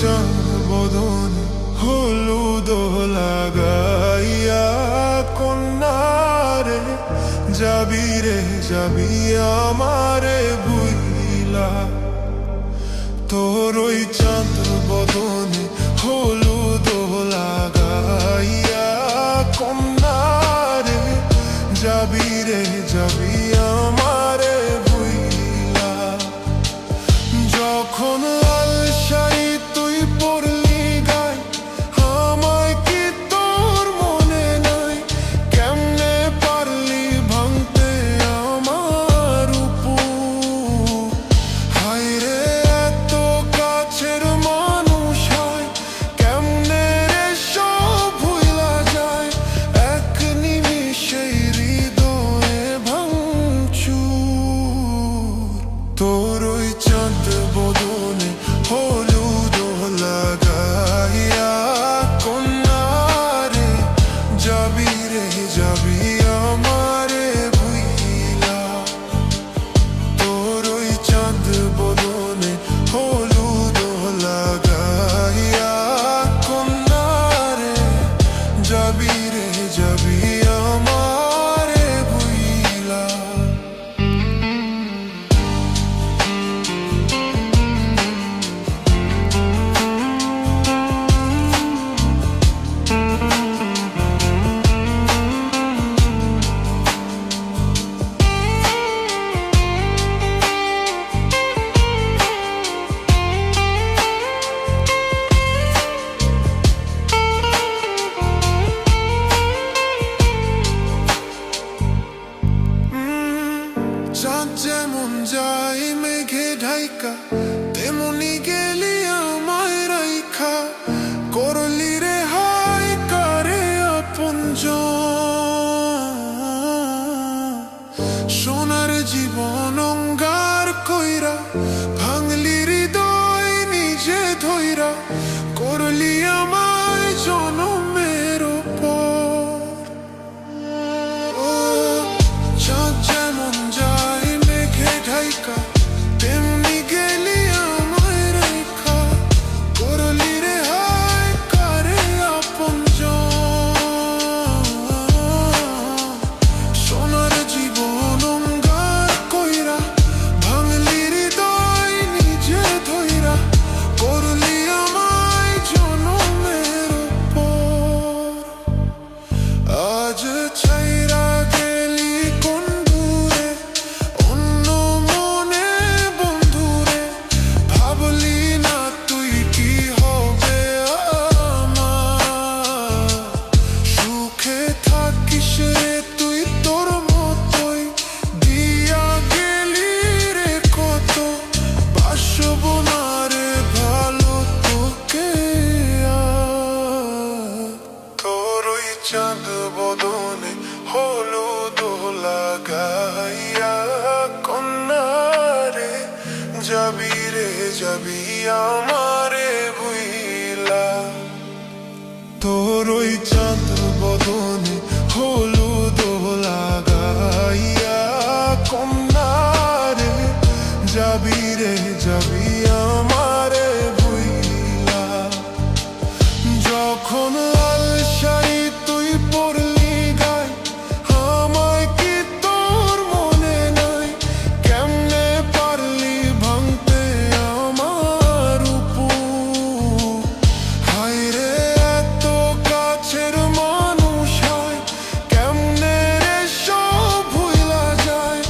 চাঁদ বদনে হলুদ লাগাইয়া কন্যারে যাবি রে যাবি আমারে ভুইলা। তোর ওই চাঁদ বদনে হলুদ লাগাইয়া কন্যারে যাবি রে যাবি আমারে ভুইলা। যখন তোর ওই চাঁদ বদনে হলুদ লাগাইয়া কন্যারে যাবি রে যাবি আমারে ভুইলা। তোর ওই চাঁদ বদনে হলুদ লাগাইয়া কন্যারে যাবি রে যাবি আমারে ভুইলা। চাঁদ যেমন যায় মেঘে ঢাইকা তেমনি গেলি আমায় রাইখা করলি রে হাই কারে আপনজন। সোনার জীবন অঙ্গার কইরা ভাঙলি হৃদয় নিজে ধইরা করলি আমায় জনমের পর। চাঁদ যেমন যায় মেঘে ঢাইকা তেমনি গেলি আমায় রাইখা করলি রে হায় কারে আপনজন। সোনার জীবন অঙ্গার কইরা ভাঙলি হৃদয় নিজে ধইরা করলি আমায় জনমের পর। আজ ছাইরা গেলি কোন দূরে অন্য মনে বন্ধুরে ভাবলি না তুই কি হবে আমার। সুখে থাকিস রে তুই তোর মতোই দিয়া গেলি রে কত বাসব না রে ভালো তোকে আর। তোর ওই চাঁদ বদনে হলুদ লাগাইয়া কন্যারে যাবি রে যাবি আমারে ভুইলা। তোর ওই চাঁদ বদনে হলুদ লাগাইয়া কন্যারে যাবি রে যাবি আমারে ভুইলা। যখন লাল শাড়ি তুই পরলি গায় আমায় কি তোর মনে নাই কেমনে পারলি ভাঙতে আমার উপর। হায় রে এত কাছের মানুষ হয় কেমনে রে সব ভুইলা যায়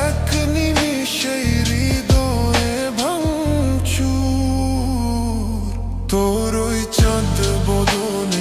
এক নিমিষেই হৃদয়ে ভাঙচুর। তোর ওই চাঁদ বদনে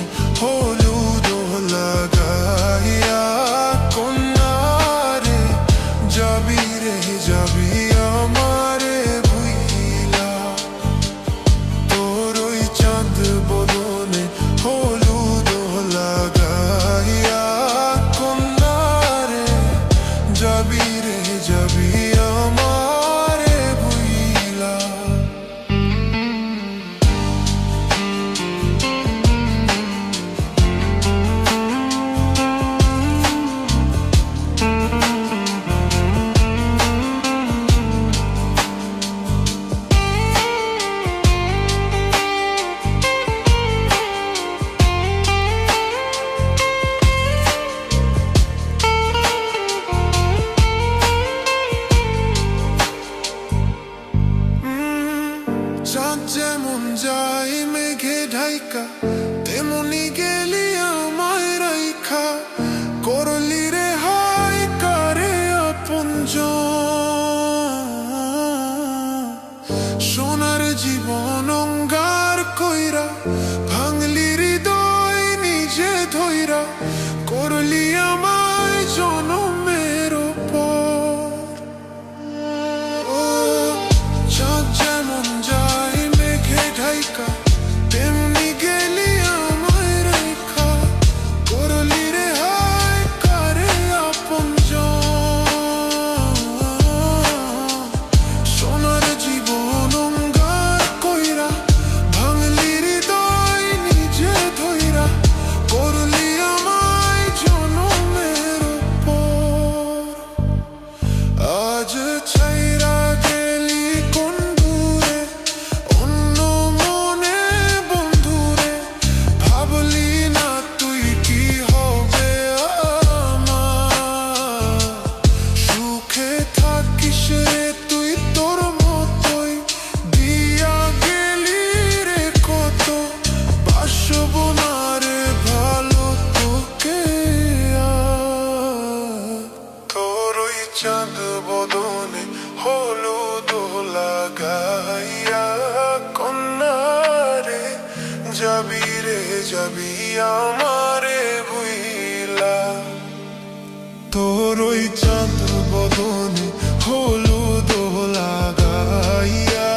রে যাবি আমারে ভুইলা। তোর ওই চাঁদ বদনে হলুদ লাগাইয়া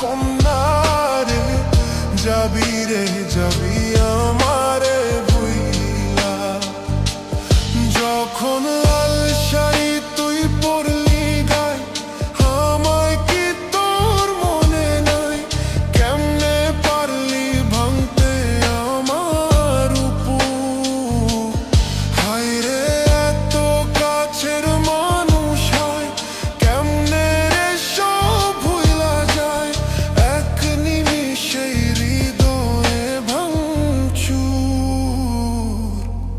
কন্যা রে যাবি রে যাবি আমারে ভুইলা। যখন লাল শাড়ি তুই পরলি গায় আমায় কি তোর মনে নাই? কেমনে পারলি ভাঙতে আমার উপর? হায় রে এত কাছের মানুষ হয় কেমনে রে সব ভুইলা যায়? এক নিমিষে হৃদয়ে ভাঙচুর।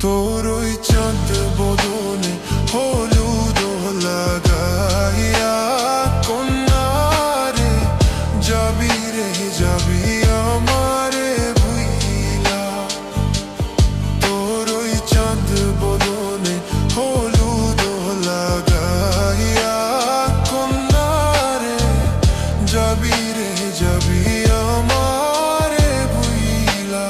তোর ওই চাঁদ বদনে হলুদ লাগাইয়া কন্যা রে যাবি রে যাবি আমারে ভুইলা। তোর ওই চাঁদ বদনে হলুদ লাগাইয়া কন্যা রে যাবি রে যাবি আমারে ভুইলা।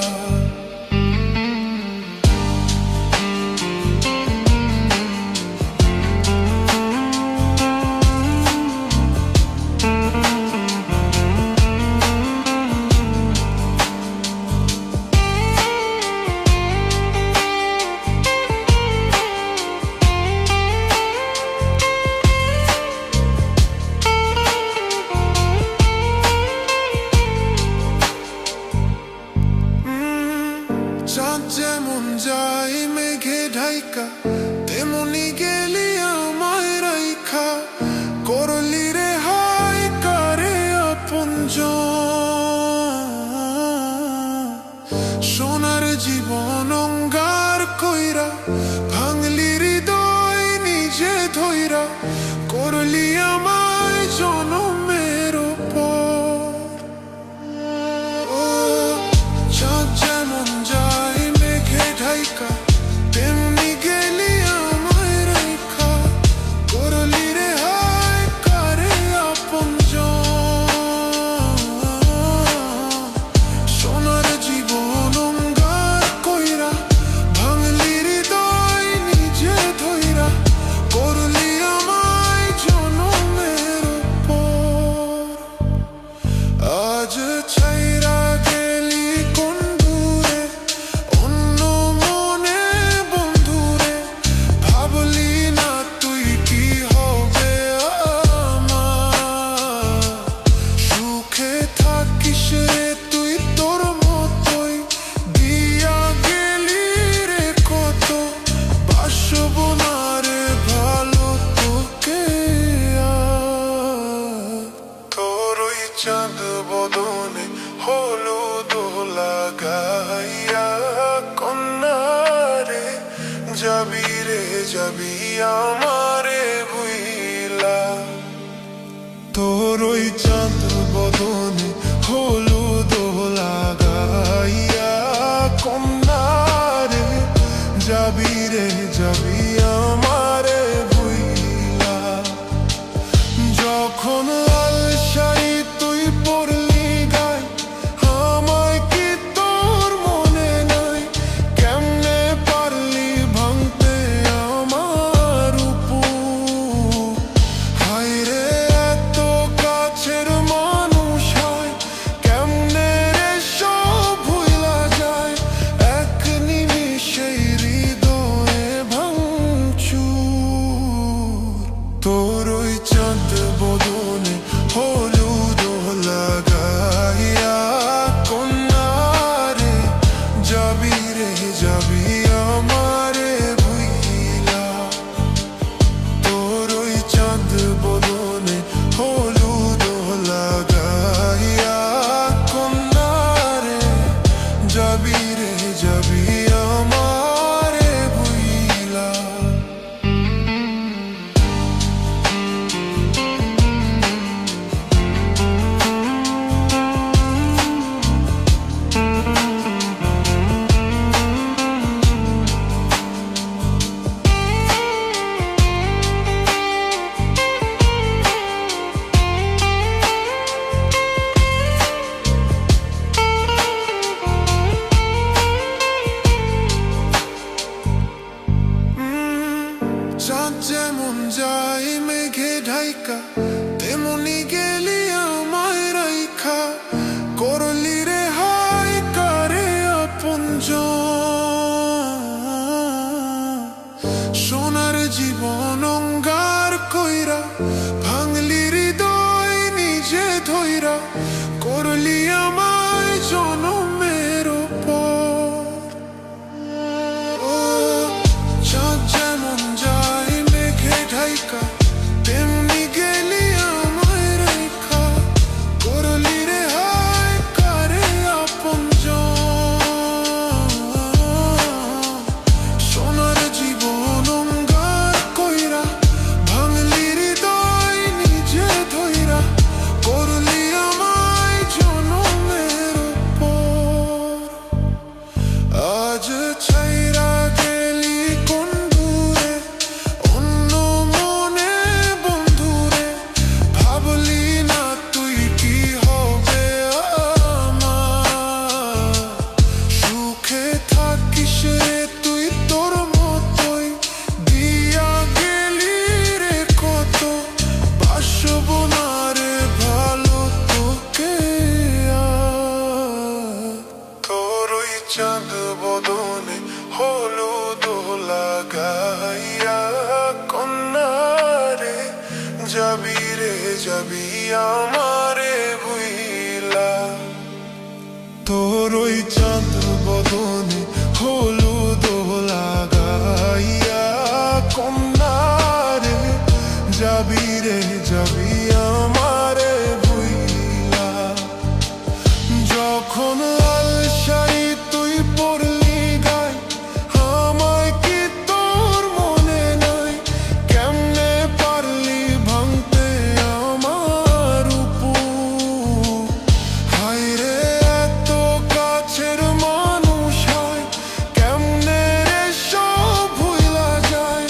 চাঁদ যেমন যায় মেঘে ঢাইকা তেমনি গেলি আমায় রাইখা। করলি রে হায় কারে আপনজন। সোনার জীবন অঙ্গার কইরা ভাঙলি হৃদয় নিজে ধইরা। করলি আমায় জনমের পর। চাঁদ যেমন যায় মেঘে ঢাইকা তেমনি গেলি আমায় রাইখা। করলি রে হায় কারে আপনজন। সোনার জীবন অঙ্গার কইরা ভাঙলি হৃদয় নিজে ধইরা। করলি আমায় জনমের পর। আজ ছাইরা গেলি কোন দূরে অন্য মনে বন্ধুরে। ভাবলি না তুই কি হবে আমার? সুখে থাকিস রে তুই তোর মতোই দিয়া গেলি রে কত। বাসব না রে ভালো তোকে আর। তোর ওই চাঁদ বদনে হলুদ লাগাইয়া কন্যা রে যাবি রে যাবি আমারে ভুইলা। তোর ওই চাঁদ বদনে হলুদ লাগাইয়া কন্যা রে যাবি রে যাবি আমারে ভুইলা। যখন লাল শাড়ি তুই পরলি গায় আমায় কি তোর মনে নাই? কেমনে পারলি ভাঙতে আমার উপর? হায় রে এত কাছের সুখে থাকিস রে তুই তোর মতোই, দিয়া গেলি রে কত, বাসব না রে ভালো তোকে আর। তোর ওই চাঁদ বদনে হলুদ লাগাইয়া কন্যা রে যাবি রে যাবি আমারে ভুইলা। তোর ওই চাঁদ বদনে হলুদ লাগাইয়া কন্যা রে যাবি রে যাবি আমারে ভুইলা। যখন লাল শাড়ি তুই পরলি গায়, আমায় কি তোর মনে নাই? কেমনে পারলি ভাঙতে আমার উপর? হায় রে এত কাছের মানুষ হয়, কেমনে রে সব ভুইলা যায়?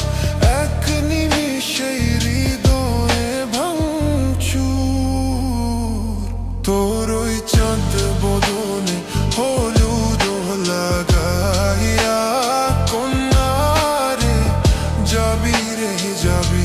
এক নিমিষেই হৃদয়ে ভাঙচুর। তোর ওই চাঁদ বদনে হলুদ লাগাইয়া কন্যা রে যাবি রে যাবি